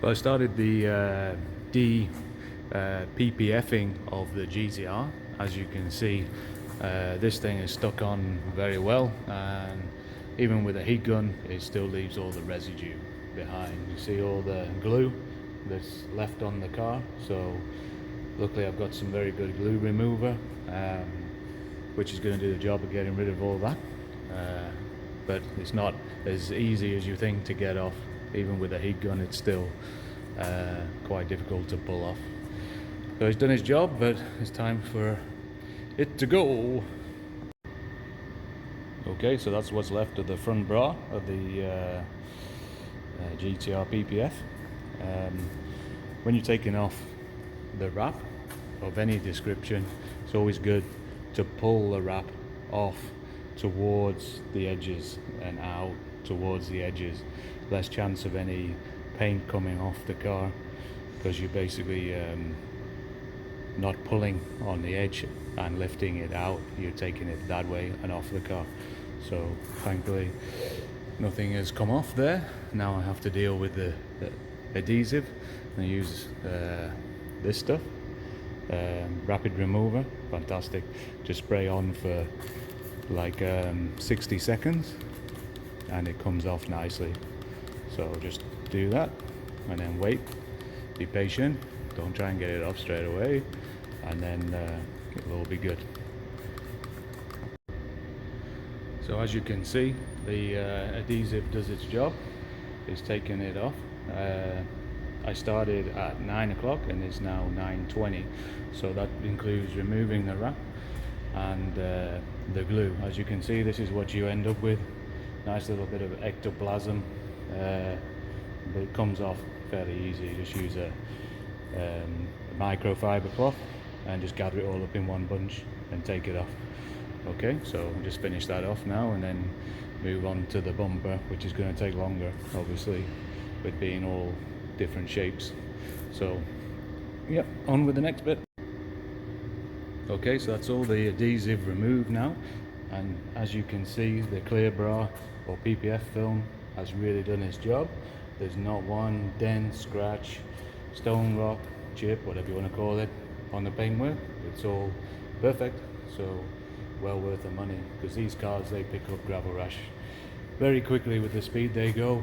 Well, I started the PPFing of the GTR. As you can see, this thing is stuck on very well, and even with a heat gun, it still leaves all the residue behind. You see all the glue that's left on the car, so luckily I've got some very good glue remover, which is going to do the job of getting rid of all that. But it's not as easy as you think to get off. Even with a heat gun, it's still quite difficult to pull off. So he's done his job, but it's time for it to go. Okay, so that's what's left of the front bra of the GTR PPF. When you're taking off the wrap of any description, it's always good to pull the wrap off towards the edges and out towards the edges. Less chance of any paint coming off the car, because you're basically not pulling on the edge and lifting it out, you're taking it that way and off the car. So thankfully nothing has come off there. Now I have to deal with the adhesive, and I use this stuff, rapid remover, fantastic. Just spray on for like 60 seconds and it comes off nicely. So just do that and then wait, be patient, don't try and get it off straight away, and then it will be good. So as you can see, the adhesive does its job. It's taken it off. I started at 9 o'clock and it's now 9:20, so that includes removing the wrap and the glue. As you can see, this is what you end up with. Nice little bit of ectoplasm, but it comes off fairly easy. You just use a microfiber cloth and just gather it all up in one bunch and take it off. Okay, so I'll just finish that off now and then move on to the bumper, which is going to take longer, obviously, with being all different shapes. So yep, on with the next bit. Okay, so that's all the adhesive removed now, and as you can see, the clear bra or PPF film has really done its job. There's not one dent, scratch, stone, rock, chip, whatever you want to call it, on the paintwork. It's all perfect, so well worth the money, because these cars, they pick up gravel rash very quickly with the speed they go,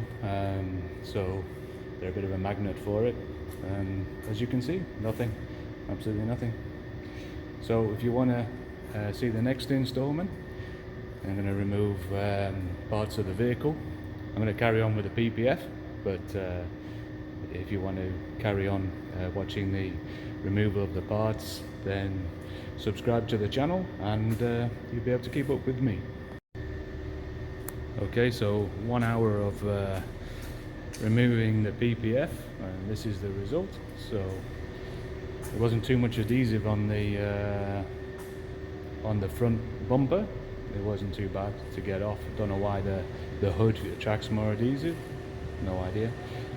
so they're a bit of a magnet for it. And as you can see, nothing, absolutely nothing. So if you want to see the next installment, I'm going to remove parts of the vehicle. I'm going to carry on with the PPF, but if you want to carry on watching the removal of the parts, then subscribe to the channel and you'll be able to keep up with me. Okay, so 1 hour of removing the PPF, and this is the result. So there wasn't too much adhesive on the front bumper. It wasn't too bad to get off. Don't know why the hood attracts more adhesive, no idea.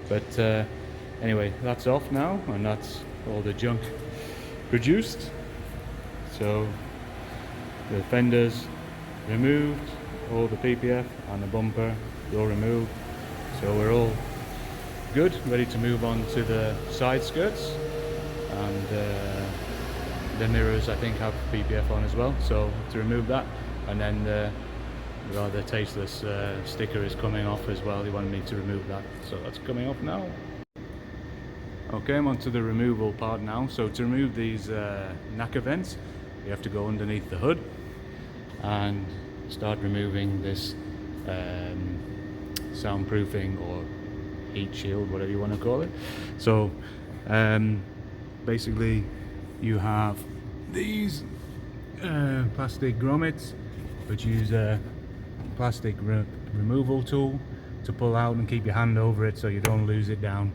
But anyway, that's off now, and that's all the junk produced. So the fenders removed, all the PPF and the bumper all removed. So we're all good, ready to move on to the side skirts, and the mirrors I think have PPF on as well, so to remove that, and then the rather tasteless sticker is coming off as well. He wanted me to remove that, so that's coming off now. Okay, I'm on to the removal part now. So to remove these knacker vents, you have to go underneath the hood and start removing this soundproofing or heat shield, whatever you want to call it. So basically you have these plastic grommets, which use a plastic removal tool to pull out and keep your hand over it so you don't lose it down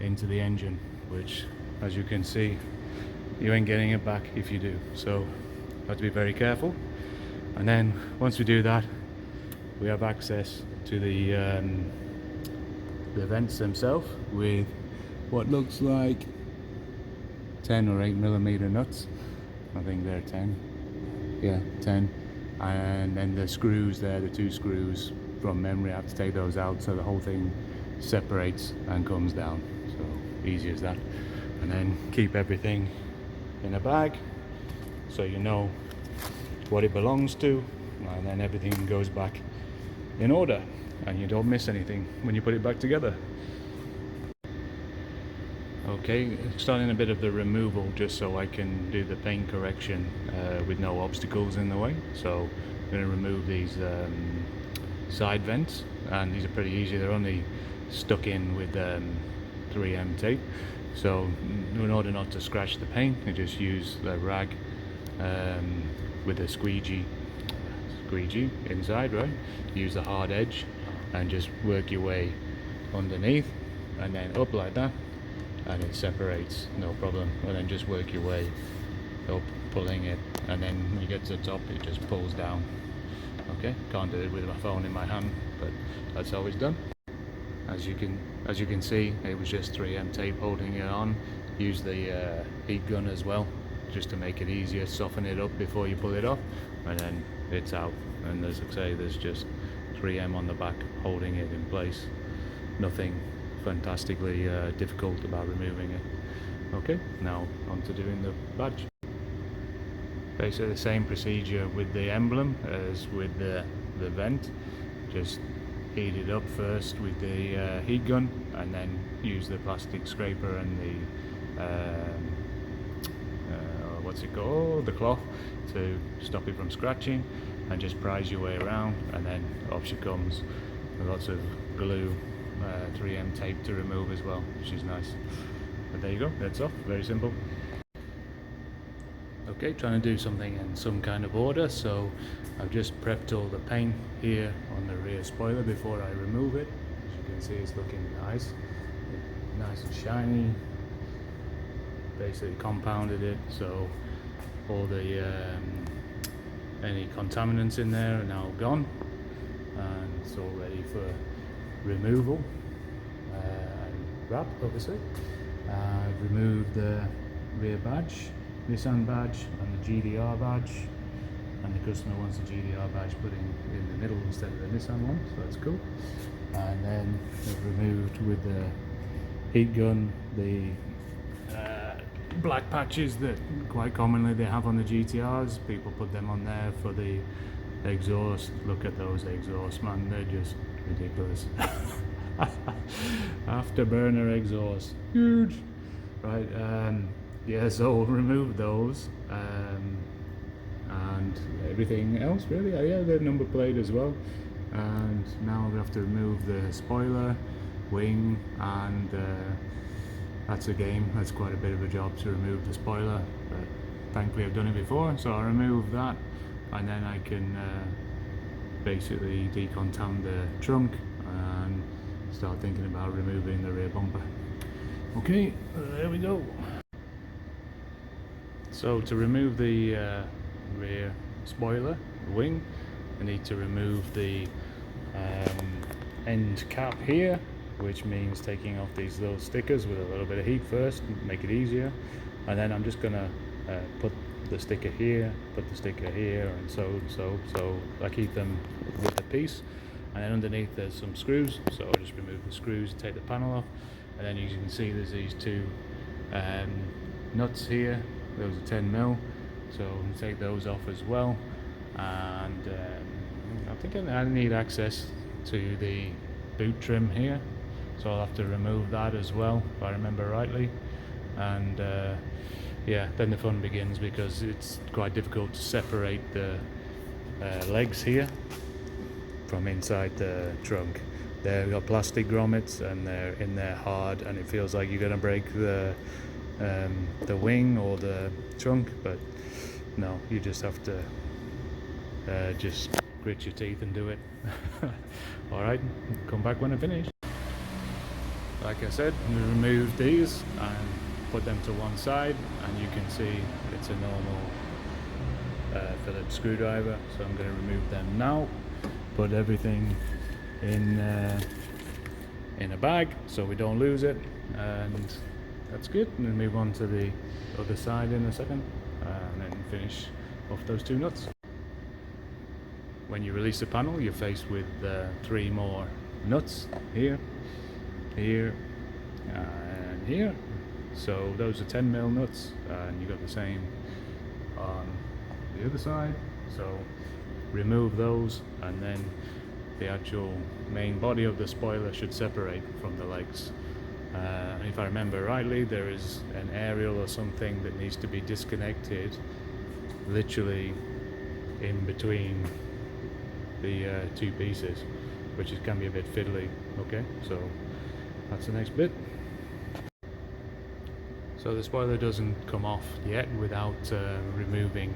into the engine, which, as you can see, you ain't getting it back if you do, so you have to be very careful. And then once we do that, we have access to the vents themselves with what looks like 10 or 8mm nuts. I think they're 10. Yeah, 10. And then the screws there, the 2 screws from memory, I have to take those out so the whole thing separates and comes down. So easy as that. And then keep everything in a bag so you know what it belongs to, and then everything goes back in order and you don't miss anything when you put it back together. Okay, starting a bit of the removal just so I can do the paint correction with no obstacles in the way. So I'm going to remove these side vents, and these are pretty easy. They're only stuck in with 3M tape. So in order not to scratch the paint, you just use the rag with a squeegee inside, right? Use the hard edge and just work your way underneath and then up like that, and it separates, no problem. And then just work your way up, pulling it, and then when you get to the top it just pulls down. Okay, can't do it with my phone in my hand, but that's how it's done. As you can see, it was just 3M tape holding it on. Use the heat gun as well, just to make it easier. Soften it up before you pull it off, and then it's out. And as I say, there's just 3M on the back holding it in place. Nothing fantastically difficult about removing it. Okay, now on to doing the badge. Basically the same procedure with the emblem as with the vent. Just heat it up first with the heat gun, and then use the plastic scraper and the what's it called, the cloth, to stop it from scratching, and just prise your way around, and then off she comes. Lots of glue, 3M tape to remove as well, which is nice. But there you go, that's off. Very simple. Okay, trying to do something in some kind of order, so I've just prepped all the paint here on the rear spoiler before I remove it. As you can see, it's looking nice and shiny. Basically compounded it, so all the any contaminants in there are now gone, and it's all ready for removal and wrap, obviously. I've removed the rear badge, Nissan badge, and the GTR badge, and the customer wants the GTR badge put in the middle instead of the Nissan one, so that's cool. And then I've removed with the heat gun the black patches that quite commonly they have on the GTRs. People put them on there for the exhaust. Look at those exhausts, man, they're just ridiculous. Afterburner exhaust, huge, right? Yeah, so remove those, and everything else really. Yeah, the number plate as well. And now we have to remove the spoiler, wing, and that's a game. That's quite a bit of a job to remove the spoiler, but thankfully I've done it before, so I'll remove that, and then I can basically decontam the trunk and start thinking about removing the rear bumper. Okay, there we go. So to remove the rear spoiler, wing, I need to remove the end cap here, which means taking off these little stickers with a little bit of heat first, make it easier. And then I'm just gonna put the sticker here, put the sticker here, and so I keep them with a piece. And then underneath there's some screws, so I'll just remove the screws, take the panel off, and then as you can see there's these two nuts here. Those are 10mm, so I'll take those off as well. And I think I need access to the boot trim here, so I'll have to remove that as well, if I remember rightly. And yeah, then the fun begins, because it's quite difficult to separate the legs here from inside the trunk. They've got plastic grommets and they're in there hard, and it feels like you're going to break the wing or the trunk, but no, you just have to just grit your teeth and do it. Alright, come back when I finish. Like I said, we removed these and put them to one side, and you can see it's a normal Phillips screwdriver, so I'm going to remove them now. Put everything in a bag so we don't lose it, and that's good. And then move on to the other side in a second, and then finish off those two nuts. When you release the panel, you're faced with 3 more nuts here, here, and here. So those are 10mm nuts, and you got the same on the other side. So remove those, and then the actual main body of the spoiler should separate from the legs. And if I remember rightly, there is an aerial or something that needs to be disconnected literally in between the two pieces, which can be a bit fiddly. Okay, so that's the next bit. So the spoiler doesn't come off yet without removing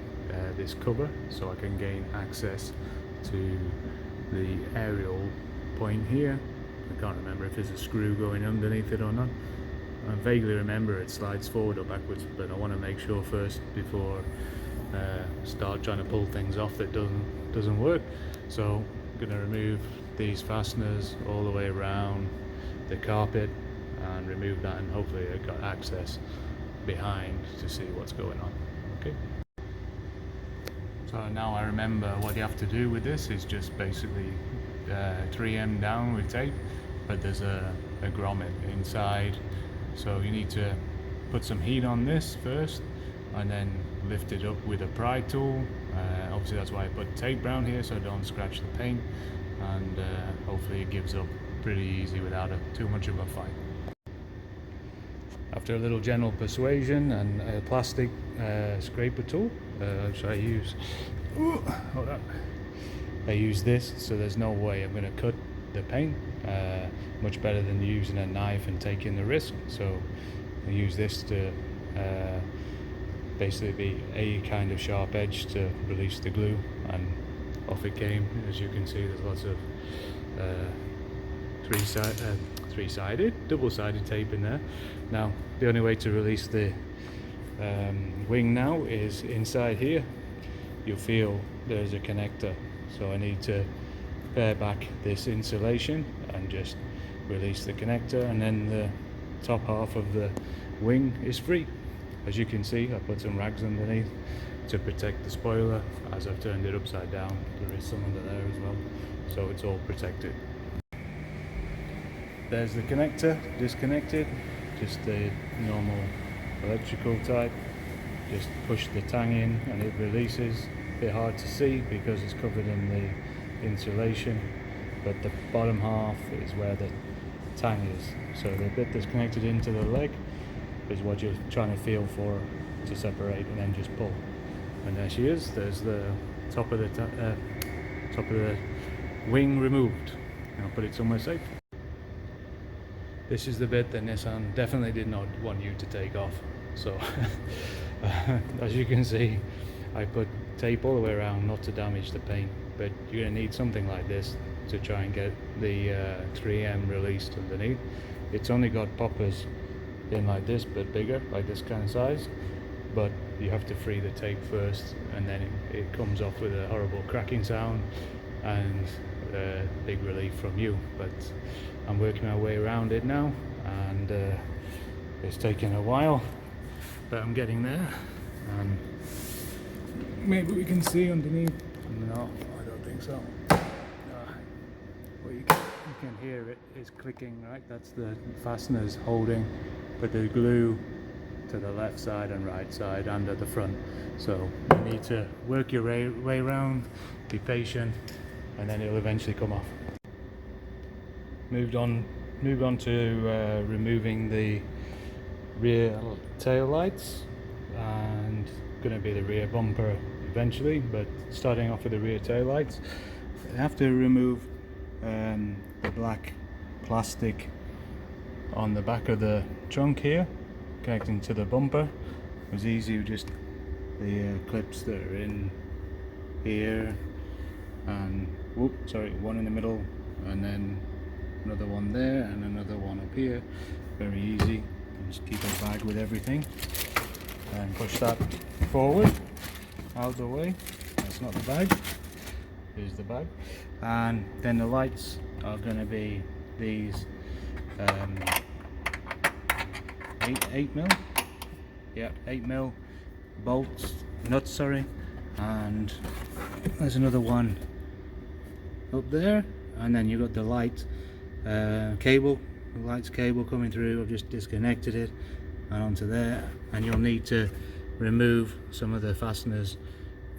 this cover, so I can gain access to the aerial point here. I can't remember if there's a screw going underneath it or not. I vaguely remember it slides forward or backwards, but I want to make sure first before start trying to pull things off that doesn't work. So I'm going to remove these fasteners all the way around the carpet and remove that, and hopefully I've got access behind to see what's going on. Okay. So now I remember what you have to do with this is just basically 3M down with tape, but there's a grommet inside, so you need to put some heat on this first and then lift it up with a pry tool. Obviously that's why I put tape around here so I don't scratch the paint, and hopefully it gives up pretty easy without too much of a fight. After a little gentle persuasion and a plastic scraper tool, which I use, hold on. I use this, so there's no way I'm going to cut the paint. Much better than using a knife and taking the risk. So I use this to basically be a kind of sharp edge to release the glue, and off it came. As you can see, there's lots of three-sided, double-sided tape in there. Now the only way to release the wing now is inside here. You'll feel there's a connector, so I need to pare back this insulation and just release the connector, and then the top half of the wing is free. As you can see, I put some rags underneath to protect the spoiler. As I've turned it upside down, there is some under there as well, so it's all protected. There's the connector disconnected, just the normal electrical type. Just push the tang in and it releases. A bit hard to see because it's covered in the insulation, but the bottom half is where the tang is. So the bit that's connected into the leg is what you're trying to feel for to separate, and then just pull. And there she is. There's the top of the wing removed. I'll put it somewhere safe. This is the bit that Nissan definitely did not want you to take off. So as you can see, I put tape all the way around not to damage the paint, but you're going to need something like this to try and get the 3M released underneath. It's only got poppers in like this, but bigger, like this kind of size, but you have to free the tape first, and then it comes off with a horrible cracking sound and big relief from you. But I'm working my way around it now, and it's taken a while, but I'm getting there. And maybe we can see underneath. No, I don't think so. Well, you can hear it. It's clicking, right? That's the fasteners holding, but the glue to the left side and right side and at the front. So you need to work your way around, be patient, and then it'll eventually come off. Move on to removing the rear tail lights, and going to be the rear bumper eventually, but starting off with the rear tail lights, I have to remove the black plastic on the back of the trunk here, connecting to the bumper. It was easy with just the clips that are in here, and one in the middle, and then another one there, and another one up here. Very easy. Just keep a bag with everything and push that forward, out the way. That's not the bag, here's the bag. And then the lights are going to be these 8mm, yeah, 8mm nuts, sorry. And there's another one up there, and then you've got the light cable the lights cable coming through. I've just disconnected it and onto there, and you'll need to remove some of the fasteners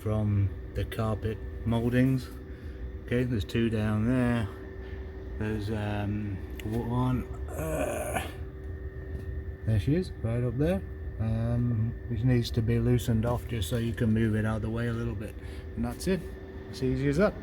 from the carpet moldings. Okay, there's two down there. There's one, there she is, right up there, which needs to be loosened off just so you can move it out of the way a little bit, and that's it. It's easy as that.